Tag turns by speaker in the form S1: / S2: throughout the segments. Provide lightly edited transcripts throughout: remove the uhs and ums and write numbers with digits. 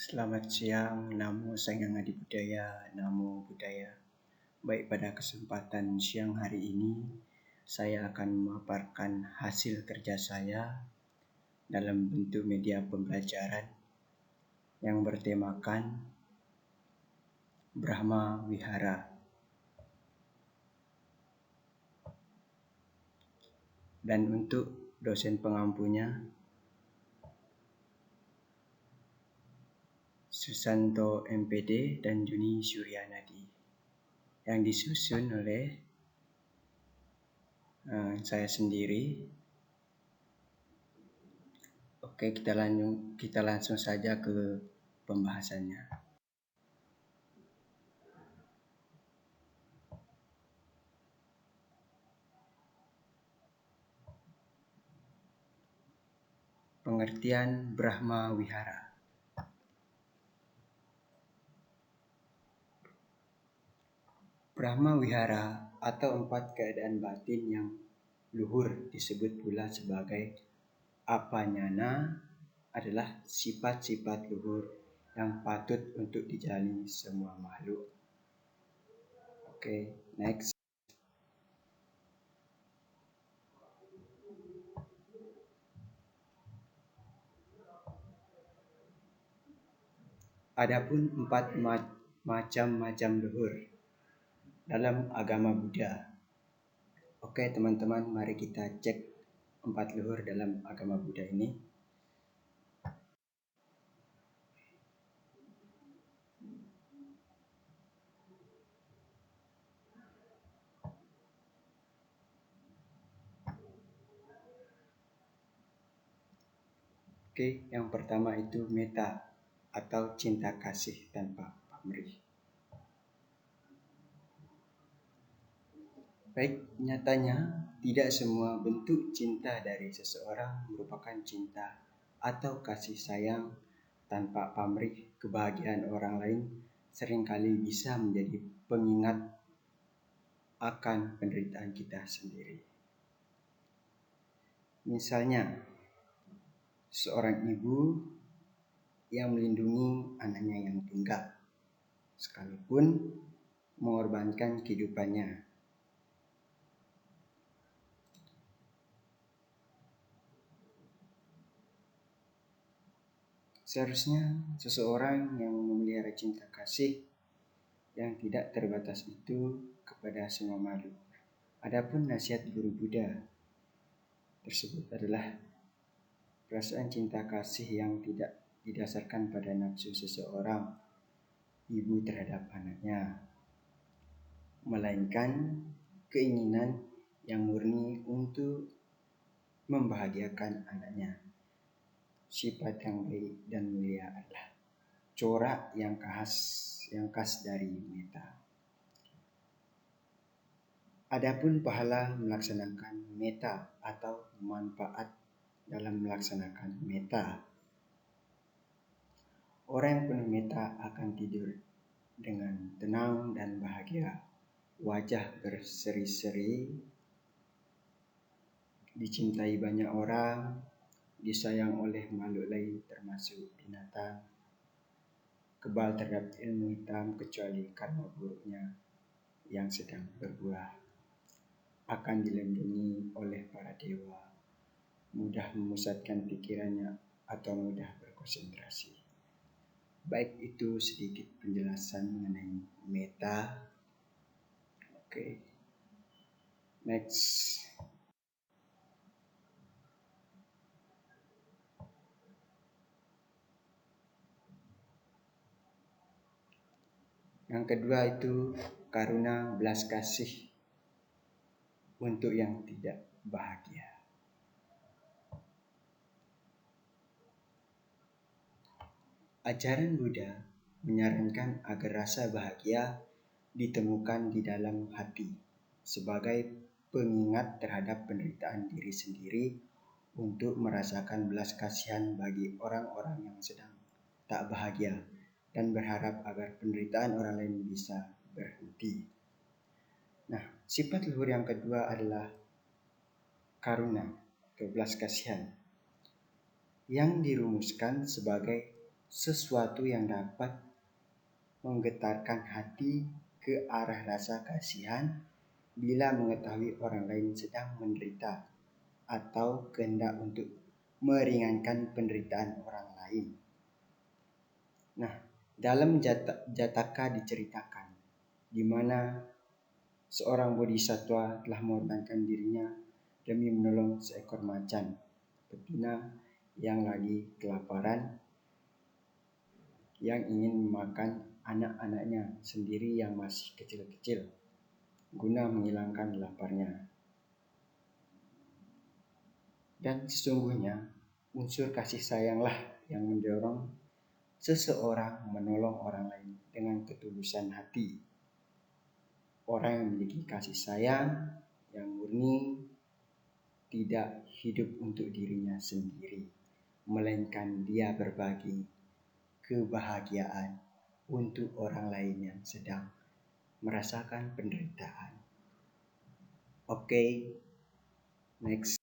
S1: Selamat siang, Namo Sanghyang Adi Budaya, Namo Buddhaya. Baik, pada kesempatan siang hari ini, saya akan memaparkan hasil kerja saya dalam bentuk media pembelajaran yang bertemakan Brahma Wihara. Dan untuk dosen pengampunya, Susanto MPD dan Juni Suryanadi, yang disusun oleh saya sendiri. Oke, kita langsung saja ke pembahasannya. Pengertian Brahma Wihara. Brahma Wihara atau 4 keadaan batin yang luhur disebut pula sebagai apanyana adalah sifat-sifat luhur yang patut untuk dijalani semua makhluk. Oke, next. Adapun 4 macam luhur dalam agama Buddha. Oke teman-teman, mari kita cek 4 luhur dalam agama Buddha ini. Oke, yang pertama itu metta atau cinta kasih tanpa pamrih. Baik, nyatanya tidak semua bentuk cinta dari seseorang merupakan cinta atau kasih sayang tanpa pamrih. Kebahagiaan orang lain seringkali bisa menjadi pengingat akan penderitaan kita sendiri. Misalnya, seorang ibu yang melindungi anaknya yang tunggal, sekalipun mengorbankan kehidupannya. Seharusnya seseorang yang memelihara cinta kasih yang tidak terbatas itu kepada semua makhluk. Adapun nasihat guru Buddha tersebut adalah perasaan cinta kasih yang tidak didasarkan pada nafsu seseorang ibu terhadap anaknya, melainkan keinginan yang murni untuk membahagiakan anaknya. Sifat yang baik dan mulia adalah corak yang khas dari metta. Adapun pahala melaksanakan metta atau manfaat dalam melaksanakan metta. Orang yang penuh metta akan tidur dengan tenang dan bahagia, wajah berseri-seri, dicintai banyak orang, disayang oleh makhluk lain termasuk binatang, kebal terhadap ilmu hitam kecuali karma buruknya yang sedang berbuah, akan dilindungi oleh para dewa, mudah memusatkan pikirannya atau mudah berkonsentrasi. Baik, itu sedikit penjelasan mengenai metta. Oke, next. Yang kedua itu karuna, belas kasih untuk yang tidak bahagia. Ajaran Buddha menyarankan agar rasa bahagia ditemukan di dalam hati sebagai pengingat terhadap penderitaan diri sendiri, untuk merasakan belas kasihan bagi orang-orang yang sedang tak bahagia dan berharap agar penderitaan orang lain bisa berhenti. Nah, sifat luhur yang kedua adalah karuna atau belas kasihan yang dirumuskan sebagai sesuatu yang dapat menggetarkan hati ke arah rasa kasihan bila mengetahui orang lain sedang menderita atau kehendak untuk meringankan penderitaan orang lain. Nah, dalam Jataka diceritakan di mana seorang bodhisatwa telah mengorbankan dirinya demi menolong seekor macan betina yang lagi kelaparan, yang ingin memakan anak-anaknya sendiri yang masih kecil-kecil guna menghilangkan laparnya. Dan sesungguhnya unsur kasih sayanglah yang mendorong seseorang menolong orang lain dengan ketulusan hati. Orang yang memiliki kasih sayang yang murni tidak hidup untuk dirinya sendiri, melainkan dia berbagi kebahagiaan untuk orang lain yang sedang merasakan penderitaan. Oke, next.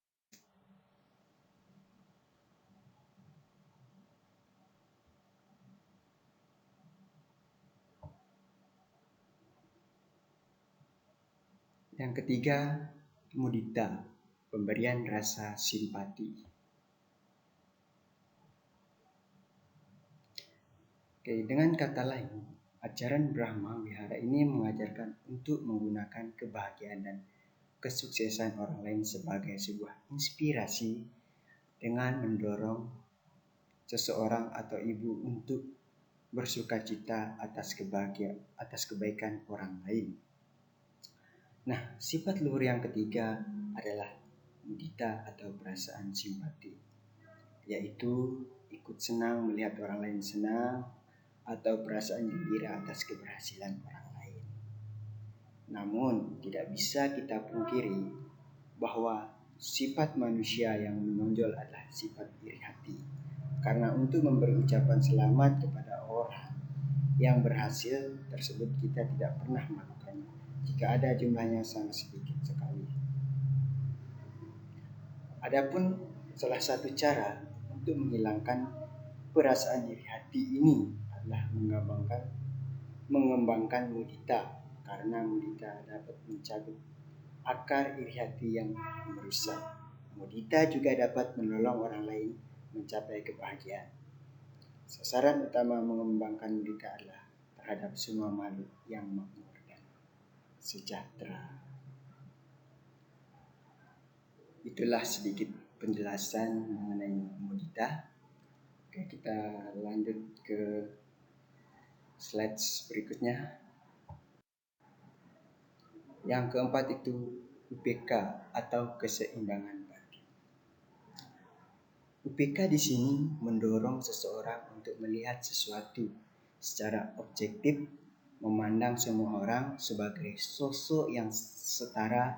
S1: Yang ketiga, mudita, pemberian rasa simpati. Oke, dengan kata lain, ajaran Brahma Wihara ini mengajarkan untuk menggunakan kebahagiaan dan kesuksesan orang lain sebagai sebuah inspirasi dengan mendorong seseorang atau ibu untuk bersukacita atas kebaikan orang lain. Nah, sifat luhur yang ketiga adalah mudita atau perasaan simpati, yaitu ikut senang melihat orang lain senang atau perasaan gembira atas keberhasilan orang lain. Namun, tidak bisa kita pungkiri bahwa sifat manusia yang menonjol adalah sifat iri hati. Karena untuk memberi ucapan selamat kepada orang yang berhasil tersebut kita tidak pernah melakukannya jika ada jumlahnya sangat sedikit sekali. Adapun salah satu cara untuk menghilangkan perasaan iri hati ini adalah mengembangkan mudita, karena mudita dapat mencabut akar iri hati yang merusak. Mudita juga dapat menolong orang lain mencapai kebahagiaan. Sasaran utama mengembangkan mudita adalah terhadap semua makhluk yang makmur dan sejahtera. Itulah sedikit penjelasan mengenai mudita. Oke, kita lanjut ke slide berikutnya. Yang keempat itu UPK atau keseimbangan batin. UPK di sini mendorong seseorang untuk melihat sesuatu secara objektif, memandang semua orang sebagai sosok yang setara,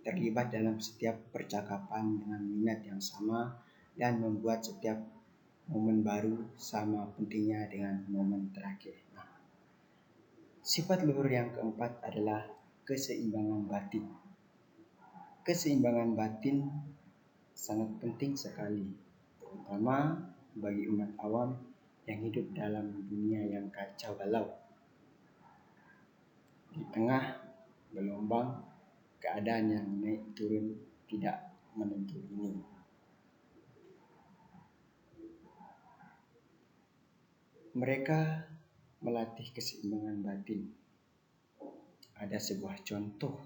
S1: terlibat dalam setiap percakapan dengan minat yang sama, dan membuat setiap momen baru sama pentingnya dengan momen terakhir. Nah, sifat luhur yang keempat adalah keseimbangan batin. Keseimbangan batin sangat penting sekali, terutama bagi umat awam yang hidup dalam dunia yang kacau balau. Di tengah gelombang keadaan yang naik turun tidak menentu ini. Mereka melatih keseimbangan batin. Ada sebuah contoh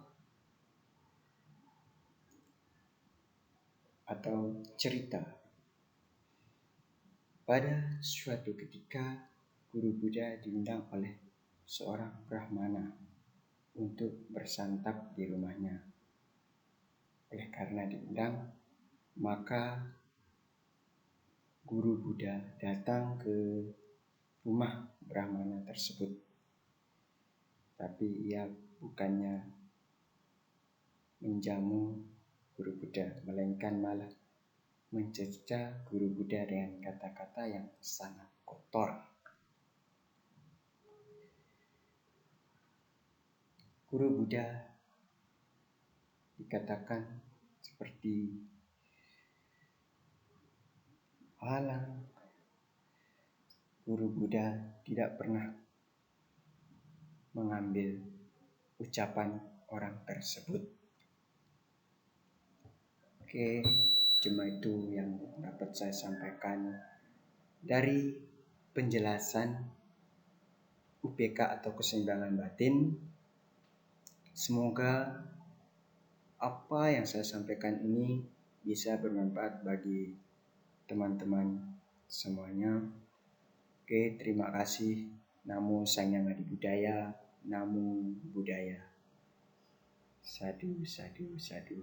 S1: atau cerita. Pada suatu ketika, Guru Buddha diundang oleh seorang Brahmana untuk bersantap di rumahnya. Oleh karena diundang, maka Guru Buddha datang ke rumah Brahmana tersebut. Tapi ia bukannya menjamu Guru Buddha, melainkan malah mencerca Guru Buddha dengan kata-kata yang sangat kotor. Guru Buddha dikatakan seperti halang, guru Buddha tidak pernah mengambil ucapan orang tersebut. Oke, cuma itu yang dapat saya sampaikan dari penjelasan UPK atau keseimbangan batin. Semoga apa yang saya sampaikan ini bisa bermanfaat bagi teman-teman semuanya. Oke, terima kasih. Namo Sanyang Adi Budaya, Namo Buddhaya. Sadu, sadu, sadu.